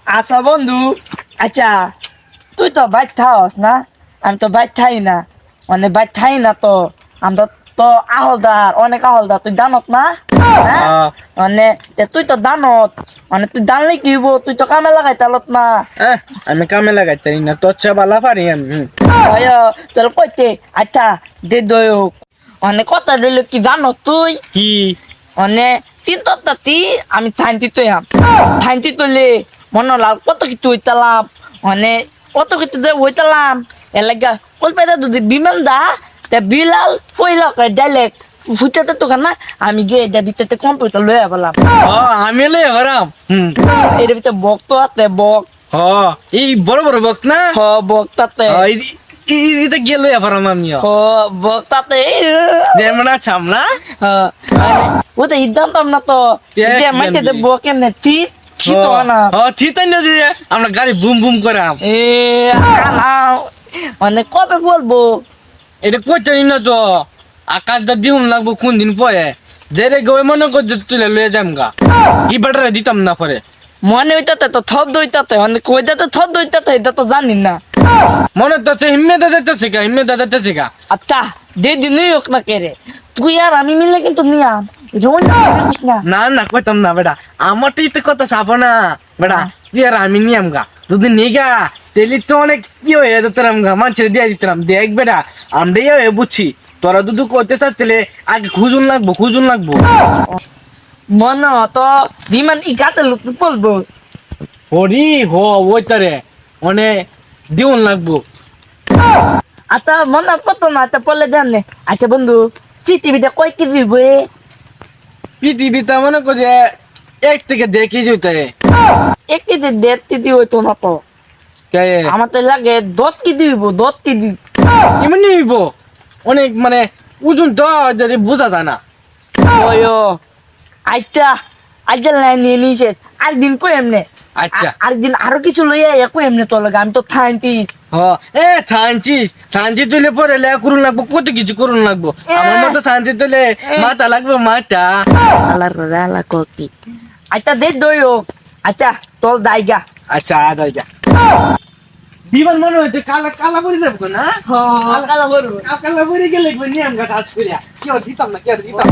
আচ্ছা বন্ধু, আচ্ছা তুই তো বাইর থাকস না, আমি তো বাইর থাই না, মানে বাইর থাই না তো আমরা তো আহলদার, অনেক আহলদার, তুই জানত না? হ্যাঁ, আহ, মানে তুই তো জানত, মানে তুই জানলে কি হইব, তুই তো কামে লাগাই তালত না। আহ, আমি কামে লাগাইতে না তোর চেয়ে বালা পারি আমি হয় তোর কইতে আচ্ছা দে দয়ক, মানে কথা রইল কি জানো তুই, কি মানে তিন তত্তাতি আমি থাইনতি তুই থাইনতি তুলে মনে লাল কত কিছু হইতালাম, মানে কত কিছু যে হইতালাম এলাকা কলপাইতা যদি বিমান দা তে বিলাল ফইলা কয় ডাইরেক্ট ফুটাতে তো না, আমি গিয়ে এটা ভিতরে কম্পিউটার লইয়া বললাম আমি এলে এবারাম এর ভিতরে বক তো আছে বক, হ এই বড় বড় বক্স না হ বক তাতে, এটা গেলে এবারাম আমিও হ বক তাতে যেমন ছাম না ওটা ইদাম না তো মাইতে দেবো কেমনে ঠিক ঠিক তো না ঠিক না যে আমরা গাড়ি বুম বুম করাম এ মানে কবে বলবো এটা কইতে না তো আকাশটা দিউন লাগবো কোন দিন পরে যে রে গই মনে করছে তুলে লয়ে যাম গা ই বাটারে দিতাম না পরে মনে হইতাতে তো থপ দইতাতে মানে কইতাতে থপ দইতাতে এটা তো জানি না মনে তো হিম্মে দাদাতে গা হিম্মে দাদাতে গা আচ্ছা দে দিনই হোক না কেরে তুই আর আমি মিলে কিন্তু নিয়াম রোন না না না কইতাম না বেটা আমারটাই তো কথা সাফ না বেটা তুই আর আমি নিয়াম গা দুদিন নিয়ে গা তেলি তো অনেক কি হয়ে যেতাম গা মানুষের দিয়ে দিতাম দেখ বেটা আমরাই হয়ে বুঝছি তোরা দুদু করতে চাচ্ছিলে আগে খুঁজুন লাগবো মনে তো বিমান ই গাতে লোক বলবো হরি হো ওইটারে অনেক দিউন লাগবো আচ্ছা মনে কত না আচ্ছা পড়লে দেন নে আচ্ছা বন্ধু পৃথিবীতে কয় কি দিবে পৃথিবীতে মনে করছে এক থেকে দেখি যেতে একটি দেড় কেজি হইতো না তো আমার তো লাগে 10 কেজি হইব 10 কেজি এমনি হইব অনেক মানে ওজন তো যদি বোঝা যায় না ওই আচ্ছা আচ্ছা লাইন নিয়ে নিয়েছে আর দিন কই এমনে আচ্ছা আর দিন আরো কিছু লইয়া একো এমনে তো লাগে আমি তো থাইনতি হ থানচি তুলে পরে লে করুন লাগবো কত কিছু করুন লাগবো আমার মতো থানচি তুলে মাথা লাগবে মাথা আলার রালা ককি আচ্ছা দে দই হোক আচ্ছা তোর দাইগা আচ্ছা আদাই যা বিমান মনে হইতে কালা কালা পরে যাবো না কালা বড় কালা পরে গেলে নিয়ম গাছ করিয়া কি দিতাম না কি দিতাম